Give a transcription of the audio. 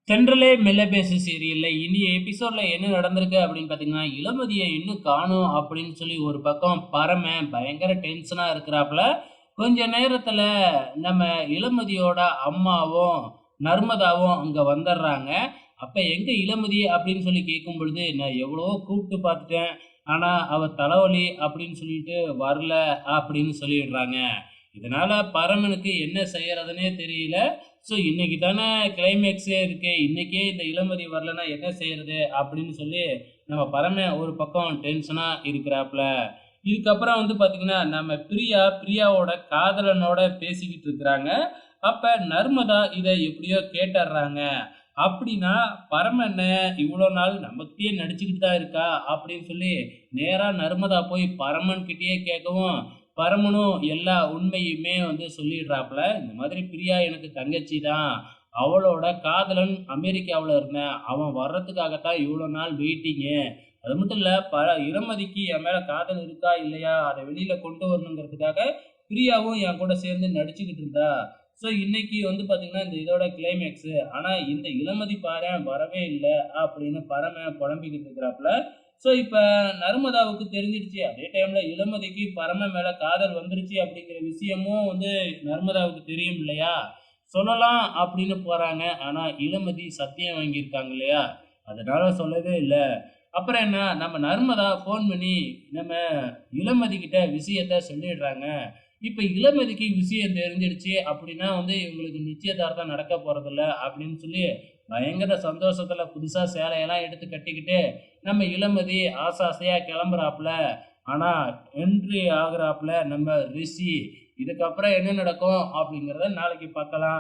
தென்றலே மெல்ல பேசு சீரியல்ல இனிய எபிசோட்ல என்ன நடந்திருக்கு அப்படின்னு பார்த்தீங்கன்னா, இளமதிய இன்னும் காணோம் அப்படின்னு சொல்லி ஒரு பக்கம் பரமன் பயங்கர டென்ஷனா இருக்கிறாப்புல. கொஞ்ச நேரத்துல நம்ம இளமதியோட அம்மாவும், நர்மதாவும் அங்க வந்துடுறாங்க. அப்ப எங்க இளமதி அப்படின்னு சொல்லி கேட்கும் பொழுது, நான் எவ்வளவோ கூப்பிட்டு பார்த்துட்டேன். ஆனா அவ தலைவலி அப்படின்னு சொல்லிட்டு வரல அப்படின்னு சொல்லிடுறாங்க. இதனால பரமனுக்கு என்ன செய்யறதுன்னே தெரியல. இன்னைக்கு தானே கிளைமேக்ஸே இருக்கு. இன்னைக்கே இந்த இளமதி வரலன்னா என்ன செய்யறது? அப்படின்னு சொல்லி நம்ம பரமன் ஒரு பக்கம் டென்ஷனா இருக்கிறாப்புல. இதுக்கப்புறம் பார்த்தீங்கன்னா, நம்ம பிரியாவோட காதலனோட பேசிக்கிட்டு இருக்கிறாங்க. அப்ப நர்மதா இத எப்படியோ கேட்டர்றாங்க. அப்படின்னா, பரம என்ன இவ்வளோ நாள் நம்மகிட்டயே நடிச்சுக்கிட்டு தான் இருக்கா? அப்படின்னு சொல்லி நேரா நர்மதா போய் பரமன் கிட்டயே கேட்கவும், பரமனும் எல்லா உண்மையுமே சொல்லிடுறாப்புல. இந்த மாதிரி பிரியா எனக்கு தங்கச்சி தான். அவளோட காதலன் அமெரிக்காவுல இருந்தான். அவன் வர்றதுக்காகத்தான் இவ்வளோ நாள் வெயிட்டிங்கு. அது மட்டும் இல்ல, இளமதிக்கு என் மேல காதல் இருக்கா? இல்லையா? அத வெளியில கொண்டு வரணுங்கிறதுக்காக பிரியாவும் என் கூட சேர்ந்து நடிச்சுக்கிட்டு இருந்தா. இன்னைக்கு பார்த்தீங்கன்னா, இந்த இதோட கிளைமேக்ஸு. ஆனா இந்த இளமதி பாரேன் வரவே இல்ல அப்படின்னு பரமன் புலம்பிக்கிட்டு இருக்கிறாப்புல. இப்ப நர்மதாவுக்கு தெரிஞ்சிருச்சு. அதே டைம்ல இளமதிக்கு பரமன் மேல காதல் வந்துருச்சு அப்படிங்கிற விஷயமும் நர்மதாவுக்கு தெரியும் இல்லையா? சொல்லலாம் அப்படின்னு போறாங்க. ஆனா இளமதி சத்தியம் வாங்கியிருக்காங்க இல்லையா? அதனால சொல்லவே இல்ல. அப்புறம் என்ன, நம்ம நர்மதா ஃபோன் பண்ணி நம்ம இளமதி கிட்ட விஷயத்த சொல்லிடுறாங்க. இப்ப இளமதிக்கு விஷயம் தெரிஞ்சிடுச்சு அப்படின்னா இவங்களுக்கு நிச்சயதார்த்தம் நடக்க போறதில்ல அப்படின்னு சொல்லி பயங்கர சந்தோஷத்துல புதுசா சேலையெல்லாம் எடுத்து கட்டிக்கிட்டு நம்ம இளமதி ஆசையா கிளம்புறாப்புல. ஆனா என்ட்ரி ஆகுறாப்புல நம்ம ரிஷி. இதுக்கப்புறம் என்ன நடக்கும் அப்படிங்கிறத நாளைக்கு பார்க்கலாம்.